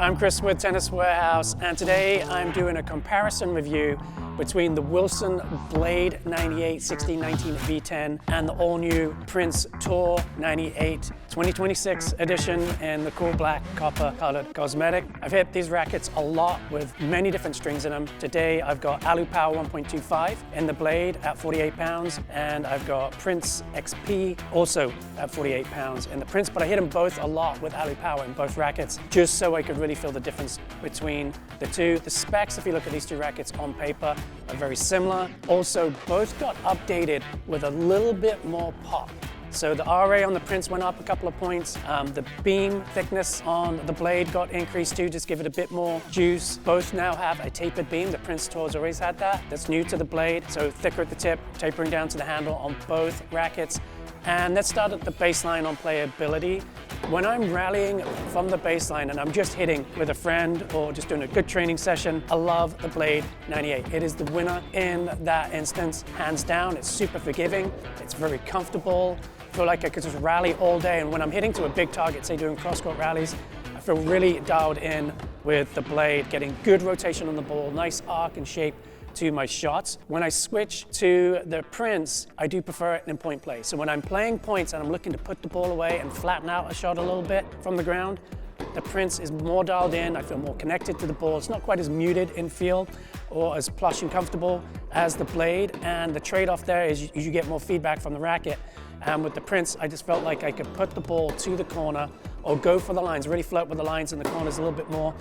I'm Chris with Tennis Warehouse, and today I'm doing a comparison review between the Wilson Blade 98 1619 V10 and the all-new Prince Tour 98 2026 edition in the cool black copper colored cosmetic. I've hit these rackets a lot with many different strings in them. Today I've got Alu Power 1.25 in the blade at 48 pounds, and I've got Prince XP also at 48 pounds in the Prince, but I hit them both a lot with Alu Power in both rackets just so I could really feel the difference between the two. The specs, if you look at these two rackets on paper, are very similar. Also, both got updated with a little bit more pop. So the RA on the Prince went up a couple of points. The beam thickness on the blade got increased too, just give it a bit more juice. Both now have a tapered beam. The Prince Tour's always had that. That's new to the blade, so thicker at the tip, tapering down to the handle on both rackets. And let's start at the baseline on playability. When I'm rallying from the baseline and I'm just hitting with a friend or just doing a good training session, I love the Blade 98. It is the winner in that instance, hands down. It's super forgiving, it's very comfortable. I feel like I could just rally all day, and when I'm hitting to a big target, say doing cross-court rallies, I feel really dialed in with the blade, getting good rotation on the ball, nice arc and shape to my shots. When I switch to the Prince, I do prefer it in point play. So when I'm playing points and I'm looking to put the ball away and flatten out a shot a little bit from the ground, the Prince is more dialed in. I feel more connected to the ball. It's not quite as muted in feel or as plush and comfortable as the Blade. And the trade-off there is you get more feedback from the racket. And with the Prince, I just felt like I could put the ball to the corner or go for the lines, really flirt with the lines in the corners a little bit more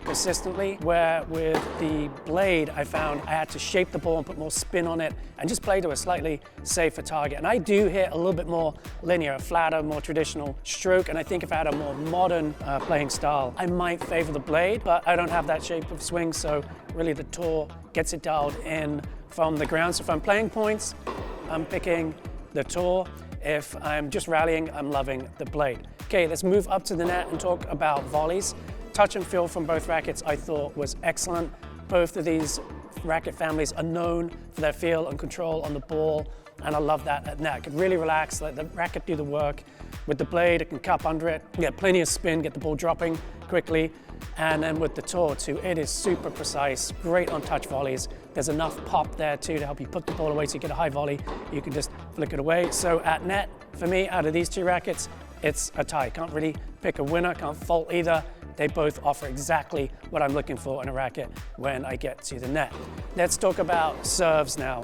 consistently, where with the Blade, I found I had to shape the ball and put more spin on it and just play to a slightly safer target. And I do hit a little bit more linear, a flatter, more traditional stroke, and I think if I had a more modern playing style, I might favor the Blade, but I don't have that shape of swing, so really the Tour gets it dialed in from the ground. So if I'm playing points, I'm picking the Tour. If I'm just rallying, I'm loving the Blade. Okay, let's move up to the net and talk about volleys. Touch and feel from both rackets I thought was excellent. Both of these racket families are known for their feel and control on the ball, and I love that at net. I can really relax, let the racket do the work. With the Blade, I can cup under it, get plenty of spin, get the ball dropping quickly. And then with the Tour too, it is super precise, great on touch volleys. There's enough pop there too to help you put the ball away so you get a high volley, you can just flick it away. So at net, for me, out of these two rackets, it's a tie. Can't really pick a winner, can't fault either. They both offer exactly what I'm looking for in a racket when I get to the net. Let's talk about serves now.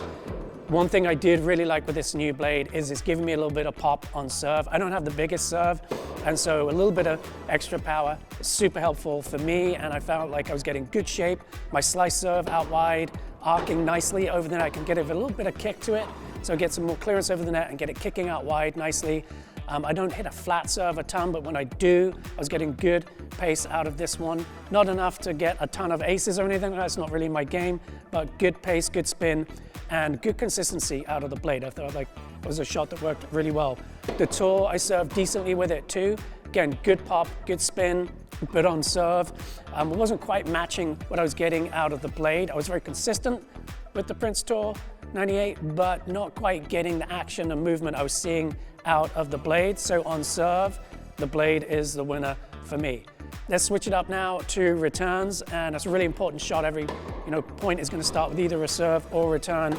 One thing I did really like with this new Blade is it's giving me a little bit of pop on serve. I don't have the biggest serve, and so a little bit of extra power is super helpful for me, and I felt like I was getting good shape. My slice serve out wide, arcing nicely over the net. I can get a little bit of kick to it, so get some more clearance over the net and get it kicking out wide nicely. I don't hit a flat serve a ton, but when I do, I was getting good pace out of this one. Not enough to get a ton of aces or anything, that's not really my game, but good pace, good spin, and good consistency out of the Blade. I thought like it was a shot that worked really well. The Tour, I served decently with it too. Again, good pop, good spin, but on serve. I wasn't quite matching what I was getting out of the Blade. I was very consistent with the Prince Tour 98, but not quite getting the action and movement I was seeing out of the Blade. So on serve, the Blade is the winner for me. Let's switch it up now to returns, and it's a really important shot. Every point is going to start with either a serve or return.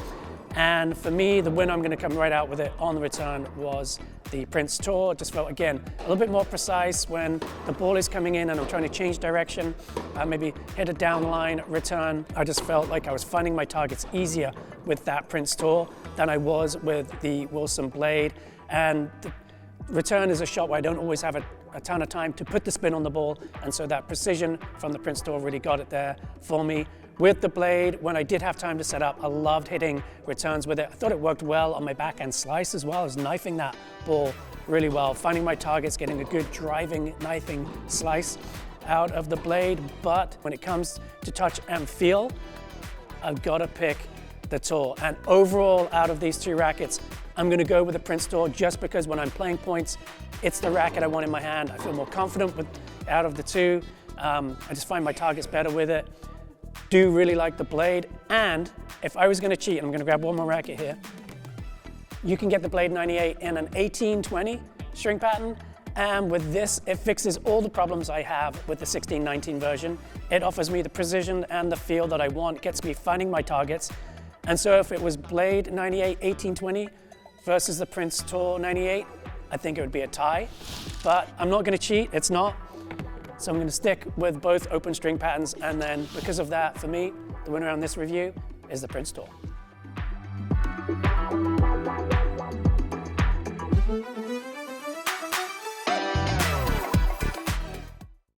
And for me, the winner, I'm going to come right out with it on the return, was the Prince Tour. It just felt, again, a little bit more precise when the ball is coming in and I'm trying to change direction, maybe hit a downline return. I just felt like I was finding my targets easier with that Prince Tour than I was with the Wilson Blade. And the return is a shot where I don't always have a ton of time to put the spin on the ball, and so that precision from the Prince Tour really got it there for me. With the Blade, when I did have time to set up, I loved hitting returns with it. I thought it worked well on my backhand slice as well. I was knifing that ball really well, finding my targets, getting a good driving, knifing slice out of the Blade. But when it comes to touch and feel, I've got to pick the Tour. And overall, out of these two rackets, I'm going to go with the Prince Tour just because when I'm playing points, it's the racket I want in my hand. I feel more confident out of the two. I just find my targets better with it. Do really like the Blade, and if I was going to cheat, I'm going to grab one more racket here. You can get the Blade 98 in an 18-20 string pattern And with this, it fixes all the problems I have with the 1619 version. It offers me the precision and the feel that I want, gets me finding my targets. And so if it was Blade 98 1820 versus the Prince Tour 98, I think it would be a tie. But I'm not going to cheat, it's not. So I'm going to stick with both open string patterns, and then because of that, for me, the winner on this review is the Prince Tour.